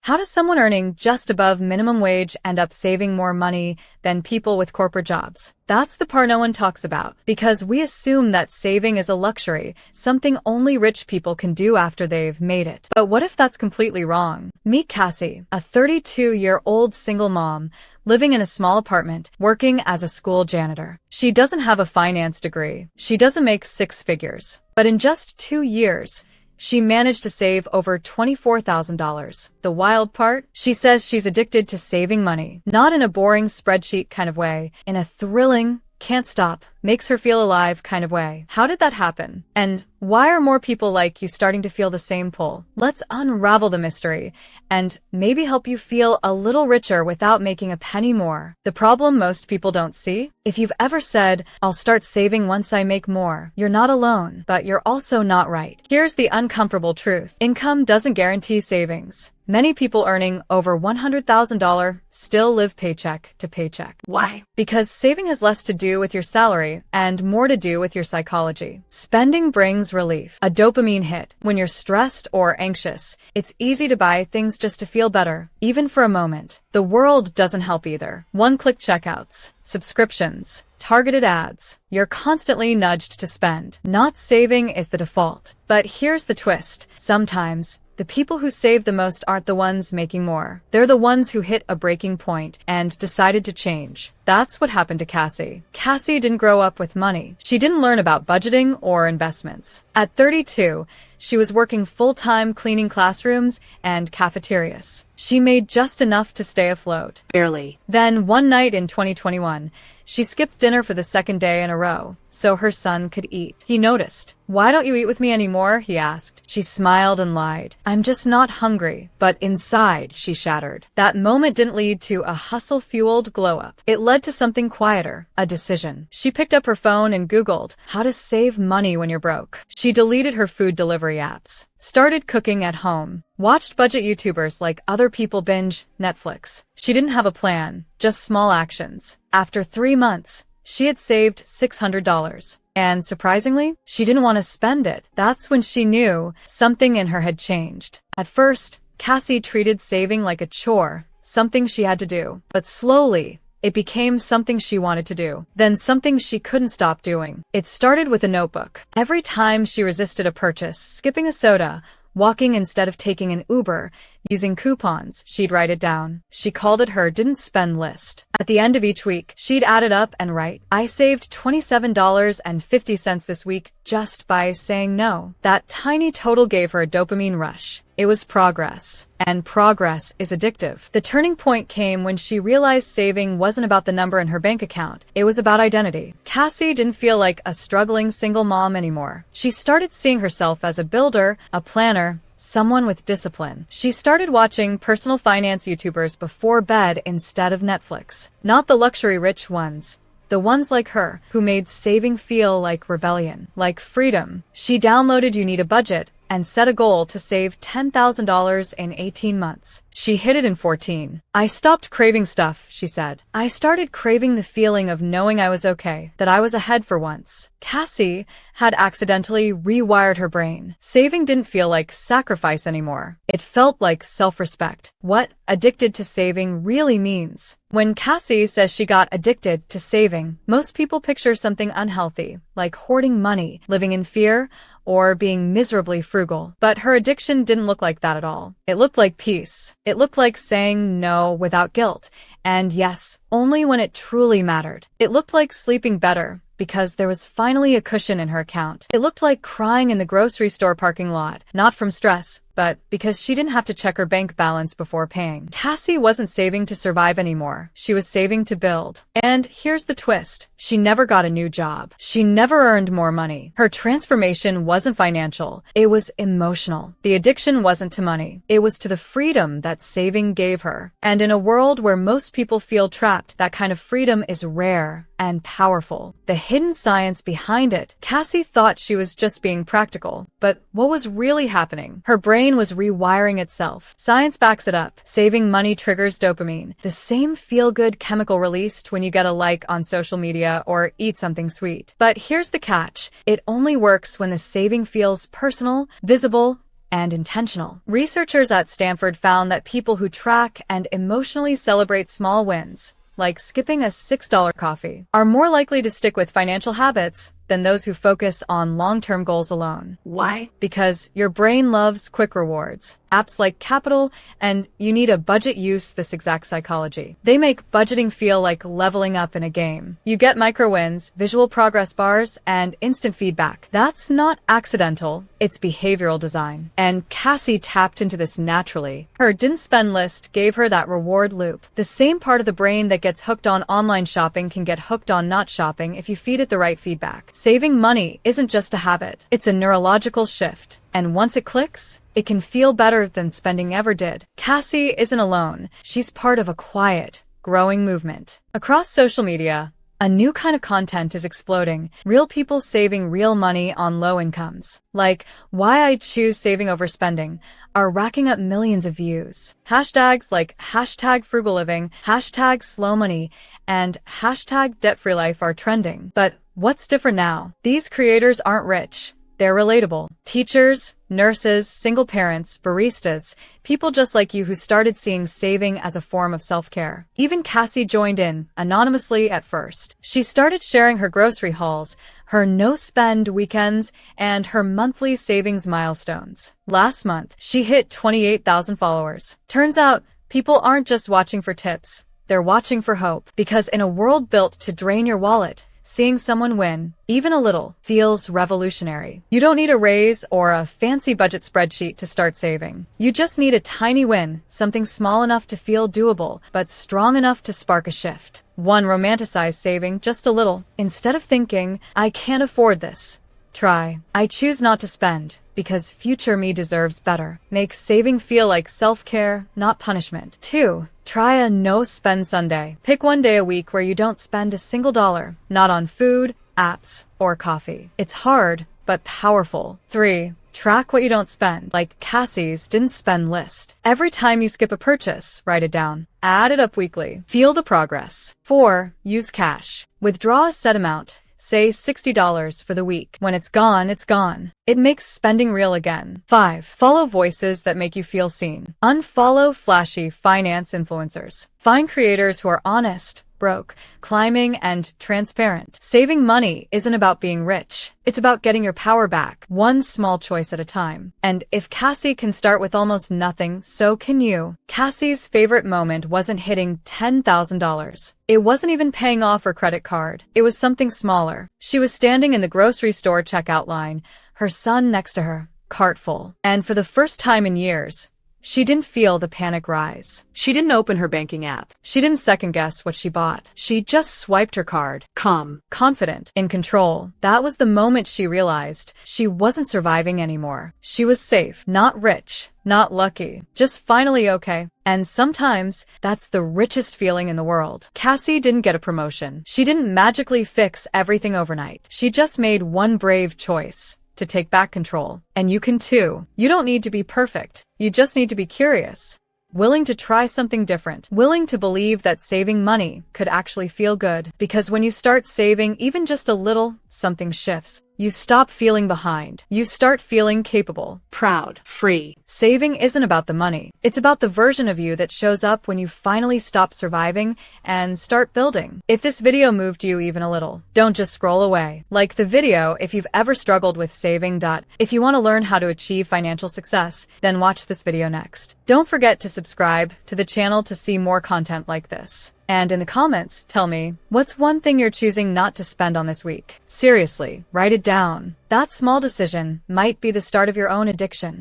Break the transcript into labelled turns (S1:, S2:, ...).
S1: How does someone earning just above minimum wage end up saving more money than people with corporate jobs? That's the part no one talks about, because we assume that saving is a luxury, something only rich people can do after they've made it. But what if that's completely wrong? Meet Cassie, a 32-year-old single mom, living in a small apartment, working as a school janitor. She doesn't have a finance degree. She doesn't make six figures. But in just 2 years, she managed to save over $24,000. The wild part? She says she's addicted to saving money. Not in a boring spreadsheet kind of way, in a thrilling, can't stop, makes her feel alive kind of way. How did that happen? And why are more people like you starting to feel the same pull? Let's unravel the mystery and maybe help you feel a little richer without making a penny more. The problem most people don't see? If you've ever said, I'll start saving once I make more, you're not alone, but you're also not right. Here's the uncomfortable truth. Income doesn't guarantee savings. Many people earning over $100,000 still live paycheck to paycheck.
S2: Why?
S1: Because saving has less to do with your salary and more to do with your psychology. Spending brings relief, a dopamine hit. When you're stressed or anxious, it's easy to buy things just to feel better, even for a moment. The world doesn't help either. One-click checkouts, subscriptions, targeted ads. You're constantly nudged to spend. Not saving is the default. But here's the twist. Sometimes, the people who save the most aren't the ones making more. They're the ones who hit a breaking point and decided to change. That's what happened to Cassie. Cassie didn't grow up with money. She didn't learn about budgeting or investments. At 32, she was working full-time cleaning classrooms and cafeterias. She made just enough to stay afloat.
S2: Barely.
S1: Then, one night in 2021, she skipped dinner for the second day in a row, so her son could eat. He noticed. "Why don't you eat with me anymore?" he asked. She smiled and lied. "I'm just not hungry." But inside, she shattered. That moment didn't lead to a hustle-fueled glow-up. It led to something quieter, a decision. She picked up her phone and Googled how to save money when you're broke. She deleted her food delivery apps, started cooking at home, watched budget YouTubers like other people binge Netflix. She didn't have a plan, just small actions. After 3 months, she had saved $600. And surprisingly, she didn't want to spend it. That's when she knew something in her had changed. At first, Cassie treated saving like a chore, something she had to do. But slowly, it became something she wanted to do, then something she couldn't stop doing. It started with a notebook. Every time she resisted a purchase, skipping a soda, walking instead of taking an Uber, using coupons, she'd write it down. She called it her didn't spend list. At the end of each week, she'd add it up and write, "I saved $27.50 this week just by saying no." That tiny total gave her a dopamine rush. It was progress. And progress is addictive. The turning point came when she realized saving wasn't about the number in her bank account. It was about identity. Cassie didn't feel like a struggling single mom anymore. She started seeing herself as a builder, a planner, someone with discipline. She started watching personal finance YouTubers before bed instead of Netflix. Not the luxury rich ones. The ones like her, who made saving feel like rebellion, like freedom. She downloaded You Need a Budget and set a goal to save $10,000 in 18 months. She hit it in 14. "I stopped craving stuff," she said. "I started craving the feeling of knowing I was okay, that I was ahead for once." Cassie had accidentally rewired her brain. Saving didn't feel like sacrifice anymore. It felt like self-respect. What addicted to saving really means. When Cassie says she got addicted to saving, most people picture something unhealthy, like hoarding money, living in fear, or being miserably frugal. But her addiction didn't look like that at all. It looked like peace. It looked like saying no without guilt. And yes, only when it truly mattered. It looked like sleeping better, because there was finally a cushion in her account. It looked like crying in the grocery store parking lot, not from stress, but because she didn't have to check her bank balance before paying. Cassie wasn't saving to survive anymore. She was saving to build. And here's the twist. She never got a new job. She never earned more money. Her transformation wasn't financial. It was emotional. The addiction wasn't to money. It was to the freedom that saving gave her. And in a world where most people feel trapped, that kind of freedom is rare and powerful. The hidden science behind it. Cassie thought she was just being practical, but what was really happening? Her brain was rewiring itself. Science backs it up. Saving money triggers dopamine, the same feel-good chemical released when you get a like on social media or eat something sweet. But here's the catch. It only works when the saving feels personal, visible, and intentional. Researchers at Stanford found that people who track and emotionally celebrate small wins, like skipping a $6 coffee, are more likely to stick with financial habits than those who focus on long-term goals alone.
S2: Why?
S1: Because your brain loves quick rewards. Apps like Capital and You Need a Budget use this exact psychology. They make budgeting feel like leveling up in a game. You get micro wins, visual progress bars, and instant feedback. That's not accidental, it's behavioral design. And Cassie tapped into this naturally. Her didn't spend list gave her that reward loop. The same part of the brain that gets hooked on online shopping can get hooked on not shopping if you feed it the right feedback. Saving money isn't just a habit, it's a neurological shift. And once it clicks, it can feel better than spending ever did. Cassie isn't alone. She's part of a quiet, growing movement. Across social media, a new kind of content is exploding. Real people saving real money on low incomes. Like, why I choose saving over spending are racking up millions of views. Hashtags like hashtag frugal living, hashtag slow money, and hashtag debt-free life are trending. But what's different now? These creators aren't rich. They're relatable. Teachers, nurses, single parents, baristas, people just like you who started seeing saving as a form of self-care. Even Cassie joined in, anonymously at first. She started sharing her grocery hauls, her no-spend weekends, and her monthly savings milestones. Last month, she hit 28,000 followers. Turns out, people aren't just watching for tips. They're watching for hope. Because in a world built to drain your wallet, seeing someone win, even a little, feels revolutionary. You don't need a raise or a fancy budget spreadsheet to start saving. You just need a tiny win, something small enough to feel doable, but strong enough to spark a shift. One, romanticize saving just a little. Instead of thinking, I can't afford this, try, I choose not to spend, because future me deserves better. Make saving feel like self-care, not punishment. 2. Try a no-spend Sunday. Pick one day a week where you don't spend a single dollar, not on food, apps, or coffee. It's hard, but powerful. 3. Track what you don't spend, like Cassie's didn't spend list. Every time you skip a purchase, write it down. Add it up weekly. Feel the progress. 4. Use cash. Withdraw a set amount. Say $60 for the week. When it's gone, it's gone. It makes spending real again. 5. Follow voices that make you feel seen. Unfollow flashy finance influencers. Find creators who are honest, broke, climbing, and transparent. Saving money isn't about being rich. It's about getting your power back, one small choice at a time. And if Cassie can start with almost nothing, so can you. Cassie's favorite moment wasn't hitting $10,000. It wasn't even paying off her credit card. It was something smaller. She was standing in the grocery store checkout line, her son next to her, cart full. And for the first time in years, she didn't feel the panic rise.
S2: She didn't open her banking app.
S1: She didn't second-guess what she bought. She just swiped her card.
S2: Calm.
S1: Confident. In control. That was the moment she realized she wasn't surviving anymore. She was safe. Not rich. Not lucky. Just finally okay. And sometimes, that's the richest feeling in the world. Cassie didn't get a promotion. She didn't magically fix everything overnight. She just made one brave choice. To take back control. And you can too. You don't need to be perfect. You just need to be curious. Willing to try something different. Willing to believe that saving money could actually feel good. Because when you start saving even just a little, something shifts. You stop feeling behind. You start feeling capable.
S2: Proud. Free.
S1: Saving isn't about the money. It's about the version of you that shows up when you finally stop surviving and start building. If this video moved you even a little, don't just scroll away. Like the video if you've ever struggled with saving. If you want to learn how to achieve financial success, then watch this video next. Don't forget to subscribe to the channel to see more content like this. And in the comments, tell me, what's one thing you're choosing not to spend on this week? Seriously, write it down. That small decision might be the start of your own addiction.